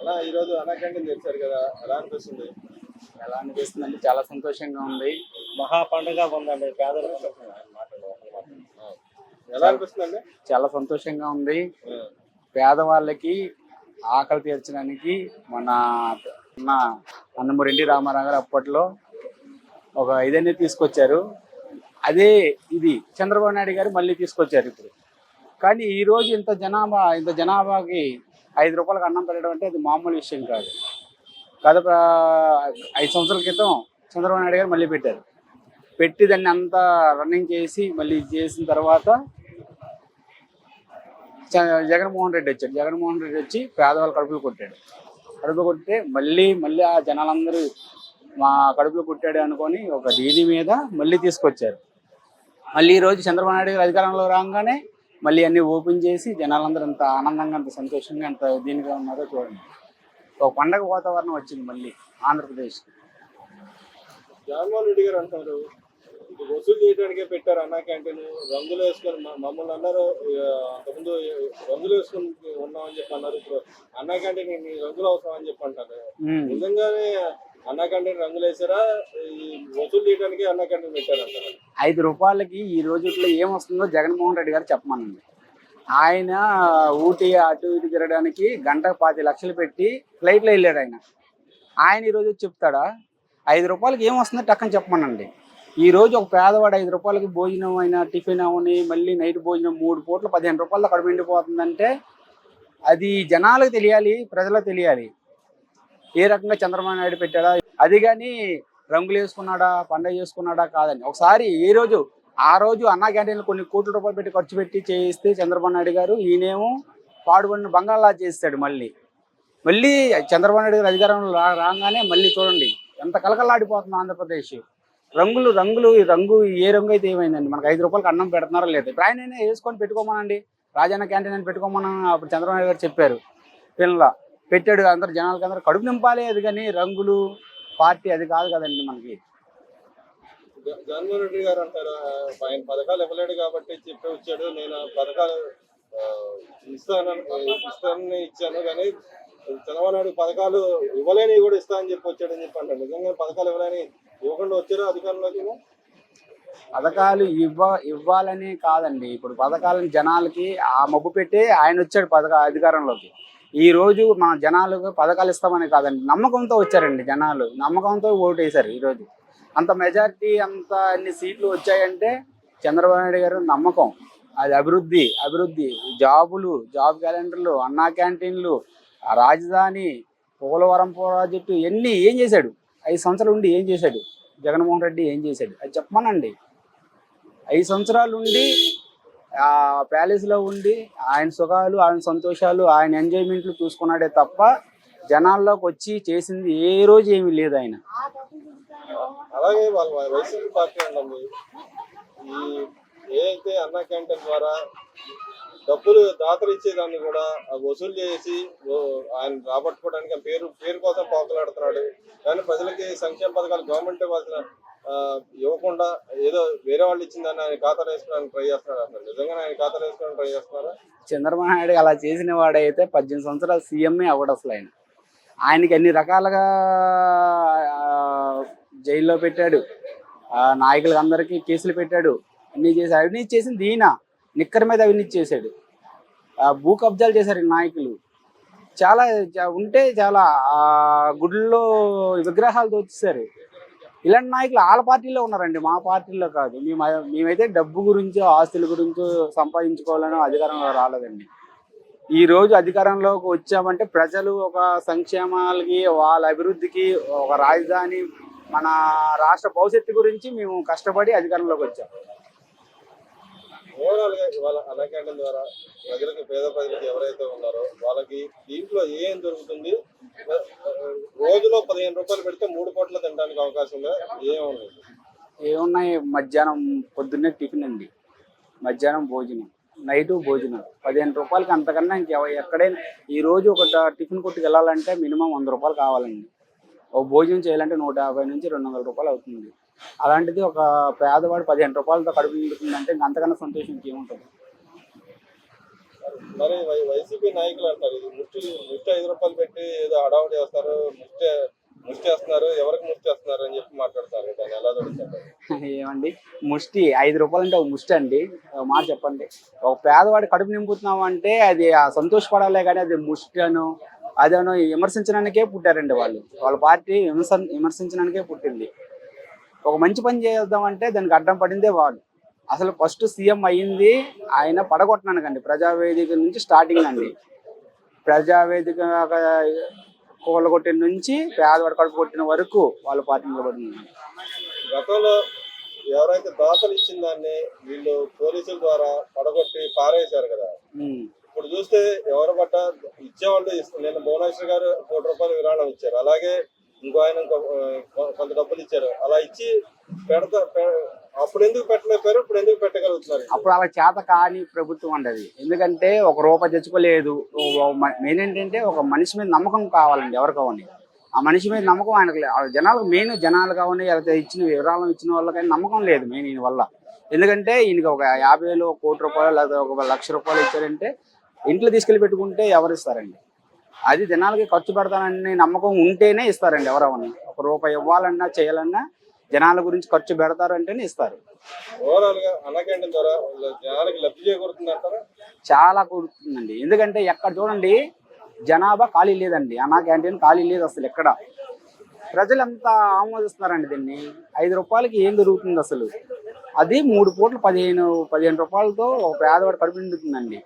అలా ఈరోజు అన్నా క్యాంటీన్ తెచ్చారు కదా, ఎలా అనిపిస్తుంది? ఎలా అనిపిస్తుందంటే చాలా సంతోషంగా ఉంది. మహా పండుగ ఉందండి పేదలకు. ఎలా అనిపిస్తుందండి? చాలా సంతోషంగా ఉంది. పేదవాళ్ళకి ఆకలి తీర్చడానికి మన నందమూరి ఎన్టీ రామారావు గారు అప్పట్లో ఒక ఇదన్నీ తీసుకొచ్చారు. అదే ఇది చంద్రబాబు నాయుడు గారు మళ్ళీ తీసుకొచ్చారు ఇప్పుడు. కానీ ఈ రోజు ఇంత జనాభాకి 5 రూపాయలకు అన్నం పెట్టడం అంటే అది మామూలు విషయం కాదు. గత 5 సంవత్సరాల క్రితం చంద్రబాబు నాయుడు గారు మళ్ళీ పెట్టారు. పెట్టి దాన్ని అంతా రన్నింగ్ చేసి మళ్ళీ చేసిన తర్వాత జగన్మోహన్ రెడ్డి వచ్చాడు. జగన్మోహన్ రెడ్డి వచ్చి పేదవాళ్ళ కడుపులు కొట్టాడు. కడుపులు కొట్టే మళ్ళీ ఆ జనాలందరూ మా కడుపులో కొట్టాడు అనుకొని ఒక దీని మీద మళ్ళీ తీసుకొచ్చారు. మళ్ళీ ఈరోజు చంద్రబాబు నాయుడు గారు అధికారంలో రాగానే మళ్ళీ అన్నీ ఓపెన్ చేసి జనాలందరూ అంత ఆనందంగా, అంత సంతోషంగా, అంత దీనిగా ఉన్నారో చూడండి. ఒక పండగ వాతావరణం వచ్చింది మళ్ళీ ఆంధ్రప్రదేశ్. జగన్మోహన్ రెడ్డి గారు అంటారు ఇది వసూలు చేయడానికే పెట్టారు అన్నా క్యాంటీన్, రంగులు వేసుకొని మమ్మల్ని అన్నారు. అంతకుముందు రంగులు వేసుకొని ఉన్నామని చెప్పి అన్నారు. ఇప్పుడు అన్నా క్యాంటీన్ రంగులు అవసరం అని చెప్పి అంటారు. నిజంగానే అన్నా క్యాంటీన్ రంగులు వేసారా, ఈ వసూలు చేయడానికి అన్నా క్యాంటీన్ పెట్టారంటారు? 5 రూపాయలకి ఈ రోజుల్లో ఏమొస్తుందో జగన్మోహన్ రెడ్డి గారు చెప్పమనండి. ఆయన ఊటీ అటు ఇటు తిరగడానికి గంటకు 25 లక్షలు పెట్టి ఫ్లైట్లో వెళ్ళాడు. ఆయన ఈరోజు చెప్తాడా? 5 రూపాయలకి ఏమొస్తుందో టక్కని చెప్పమనండి. ఈ రోజు ఒక పేదవాడు 5 రూపాయలకి భోజనం అయినా, టిఫిన్ అవని, మళ్ళీ నైట్ భోజనం 3 పూటలు 15 రూపాయలతో కడుపు నిండిపోతుందంటే అది జనాలకు తెలియాలి, ప్రజలకు తెలియాలి. ఏ రకంగా చంద్రబాబు నాయుడు పెట్టాడా, అది కానీ రంగులు వేసుకున్నాడా, పండగ చేసుకున్నాడా కాదని ఒకసారి ఆ రోజు అన్నా క్యాంటీన్లు కొన్ని కోట్ల రూపాయలు పెట్టి ఖర్చు పెట్టి చేయిస్తే చంద్రబాబు నాయుడు గారు ఈయనేమో పాడుబడిన బంగాళా చేస్తాడు. మళ్ళీ చంద్రబాబు నాయుడు గారు అధికారంలో రాగానే మళ్ళీ చూడండి ఎంత కలకలాడిపోతుంది ఆంధ్రప్రదేశ్. రంగు ఏ రంగు అయితే ఏమైందండి? మనకు 5 రూపాయలకి అన్నం పెడుతున్నారో లేదు. ఇప్పుడు ఆయన వేసుకొని పెట్టుకోమనండి, రాజన్న క్యాంటీన్ అని పెట్టుకోమని అప్పుడు చంద్రబాబు నాయుడు గారు చెప్పారు. పిల్లల పెట్టాడు, అందరు జనాలకి అందరూ కడుపు నింపాలి. అది కానీ రంగులు పార్టీ అది కాదు కదండి మనకి. జగన్మోహన్ రెడ్డి గారు అంటారు ఆయన పథకాలు ఇవ్వలేడు కాబట్టి చెప్పి వచ్చాడు, నేను పథకాలు ఇస్తానని ఇచ్చాను కానీ చంద్రబాబు నాయుడు పథకాలు ఇవ్వలేని కూడా ఇస్తానని చెప్పి వచ్చాడని చెప్పి అంటారు. నిజంగా పథకాలు ఇవ్వకుండా వచ్చారు అధికారంలోకి? పథకాలు ఇవ్వాలని కాదండి. ఇప్పుడు పథకాలను జనాలకి ఆ మబ్బు పెట్టి ఆయన వచ్చాడు అధికారంలోకి. ఈ రోజు మన జనాలకు పథకాలు ఇస్తామని కాదండి, నమ్మకంతో వచ్చారండి జనాలు. నమ్మకంతో ఓటు వేశారు. ఈరోజు అంత మెజారిటీ, అన్ని సీట్లు వచ్చాయంటే చంద్రబాబు నాయుడు గారు నమ్మకం. అది అభివృద్ధి, జాబ్ క్యాలెండర్లు, అన్నా క్యాంటీన్లు, రాజధాని, పోలవరం ప్రాజెక్టు ఇవన్నీ ఏం చేశాడు? 5 సంవత్సరాలు ఉండి ఏం చేశాడు జగన్మోహన్ రెడ్డి? ఏం చేశాడు అది చెప్పమనండి. 5 సంవత్సరాలు ఉండి ఆ ప్యాలెస్లో ఉండి ఆయన సుఖాలు, ఆయన సంతోషాలు, ఆయన ఎంజాయ్మెంట్లు చూసుకున్నాడే తప్ప జనాల్లోకి వచ్చి చేసింది ఏ రోజు ఏమీ లేదు ఆయన. అలాగే వాళ్ళ వైసీపీ పార్టీ అండి ఈ ఏదైతే అన్నా క్యాంటీన్ ద్వారా డబ్బులు దాతలు ఇచ్చేదాన్ని కూడా వసూలు చేసి ఆయన రాబట్టుకోవడానికి పేరు కోసం పాకులాడుతున్నాడు. కానీ ప్రజలకి సంక్షేమ పథకాలు గవర్నమెంట్ ఇవ్వాల్సిన ఇవ్వకుండా ఏదో వేరే వాళ్ళు ఇచ్చిందని ఆయన ఖాతాలు వేసుకోవడానికి ట్రై చేస్తున్నాడు. అసలు నిజంగానే ఆయన ఖాతాలు వేసుకోవడానికి ట్రై చేస్తున్నారా? చంద్రబాబు నాయుడు అలా చేసిన వాడైతే 18 సంవత్సరాలు సీఎంఏ అవ్వడు. అసలు ఆయనకి అన్ని రకాలుగా జైల్లో పెట్టాడు, నాయకులకు అందరికీ కేసులు పెట్టాడు, అన్నీ చేసి అవినీతి చేసింది ఈయన. నిక్కర మీద అవినీతి చేశాడు, భూ కబ్జాలు చేశారు నాయకులు. చాలా గుడిలో విగ్రహాలు దోచేశారు. ఇలాంటి నాయకులు వాళ్ళ పార్టీలో ఉన్నారండి, మా పార్టీలో కాదు. మేమైతే డబ్బు గురించో ఆస్తుల గురించో సంపాదించుకోవాలనో అధికారంలో రాలేదండి. ఈ రోజు అధికారంలోకి వచ్చామంటే ప్రజలు ఒక సంక్షేమాలకి, వాళ్ళ అభివృద్ధికి, ఒక రాజధాని, మన రాష్ట్ర భవిష్యత్తు గురించి మేము కష్టపడి అధికారంలోకి వచ్చాం. ఓవరాల్గా ఇవాళ అన్నా క్యాంటీన్ ద్వారా పేద ప్రజలకు ఎవరైతే ఉన్నారో వాళ్ళకి దీంట్లో ఏం దొరుకుతుంది? రోజులో 15 రూపాయలు పెడితే 3 పూటలు తినడానికి అవకాశం ఉందా? ఏమున్నాయి? మధ్యాహ్నం పొద్దున్నే టిఫిన్ అండి, మధ్యాహ్నం భోజనం, నైటు భోజనం. 15 రూపాయలకి అంతకన్నా ఎక్కడైనా ఈ రోజు ఒక టిఫిన్ కొట్టుకు వెళ్ళాలంటే మినిమం 100 రూపాయలు కావాలండి. ఒక భోజనం చేయాలంటే 150 నుంచి 200 రూపాయలు అవుతుంది. అలాంటిది ఒక పేదవాడు 15 రూపాయలతో కడుపు నిండుతుందంటే అంతకన్నా సంతోషం ఇంకేముంటుంది? మరి వైసీపీ నాయకులు అంటారు ఇది ముష్టి 5 రూపాయలు పెట్టి ఏదో హడావుడి చేస్తారు, ముష్టి వేస్తున్నారు, ఎవరికి ముష్టి వేస్తున్నారు అని చెప్పి మాట్లాడతారు. దాన్ని ఎలా చూడతారు? ఏమండి ముష్టి 5 రూపాయలు అంటే ఒక ముష్టి అండి? ఒక మాట చెప్పండి. ఒక పేదవాడి కడుపు నింపుతున్నాం అంటే అది ఆ సంతోషపడాలే కానీ అది ముష్టి అను అదను విమర్శించడానికే పుట్టారండి వాళ్ళు. వాళ్ళ పార్టీ విమర్శించడానికే పుట్టింది. ఒక మంచి పని చేద్దామంటే దానికి అడ్డం పడిందే వాళ్ళు. అసలు ఫస్ట్ సీఎం అయ్యింది ఆయన పడగొట్టడానికండి. ప్రజావేదిక నుంచి స్టార్టింగ్ అండి. ప్రజావేదిక కూలగొట్టిన నుంచి పేదవాడి కడుపు కొట్టిన వరకు వాళ్ళ పార్టీ నిలబడింది. గతంలో ఎవరైతే దాతలు ఇచ్చిన దాన్ని వీళ్ళు పోలీసుల ద్వారా పడగొట్టి పారేశారు కదా. ఇప్పుడు చూస్తే ఎవరు పట్ట ఇచ్చేవాళ్ళు నిన్న భువనేశ్వర్ గారు 1 కోటి రూపాయలు విరాళం ఇచ్చారు. అలాగే ఇంకో ఆయన కొంత డబ్బులు ఇచ్చారు. అలా ఇచ్చి అప్పుడు ఎందుకు పెట్టలేకపోయారు, ఇప్పుడు ఎందుకు పెట్టగలుగుతున్నారు? అప్పుడు అలా చేత కాని ప్రభుత్వం అండి. ఎందుకంటే 1 రూపాయి తెచ్చుకోలేదు. మెయిన్ ఏంటంటే ఒక మనిషి మీద నమ్మకం కావాలండి. ఎవరు కావాలి ఆ మనిషి మీద నమ్మకం ఆయనకు లేదు. జనాలకు మెయిన్ జనాలు కావాలి. లేకపోతే ఇచ్చిన విరాళం ఇచ్చిన వాళ్ళకైనా నమ్మకం లేదు మెయిన్ ఈయన వల్ల. ఎందుకంటే ఈయనకి ఒక 50,000 1 కోటి రూపాయలు లేదా ఒక 1,00,000 రూపాయలు ఇచ్చారంటే ఇంట్లో తీసుకెళ్లి పెట్టుకుంటే ఎవరు ఇస్తారండి? అది జనాలకి ఖర్చు పెడతానని నమ్మకం ఉంటేనే ఇస్తారండి. ఎవరెవరిని 1 రూపాయి ఇవ్వాలన్నా చేయాలన్నా జనాల గురించి ఖర్చు పెడతారంటేనే ఇస్తారు. ఓవరాల్ గా అన్న క్యాంటీన్ ద్వారా జనాలకి లబ్ధి చేకూరుతుంది అంటారా? చాలా కూడుతుందండి. ఎందుకంటే ఎక్కడ చూడండి జనాభా ఖాళీ లేదండి. అన్న క్యాంటీన్ ఖాళీ లేదు అసలు ఎక్కడ. ప్రజలంతా ఆమోదిస్తున్నారండి దీన్ని. 5 రూపాయలకి ఏం దొరుకుతుంది అసలు? అది 3 పూటలు 15 రూపాయలతో ఒక పేదవాడు కడుపు నిండుతుందండి.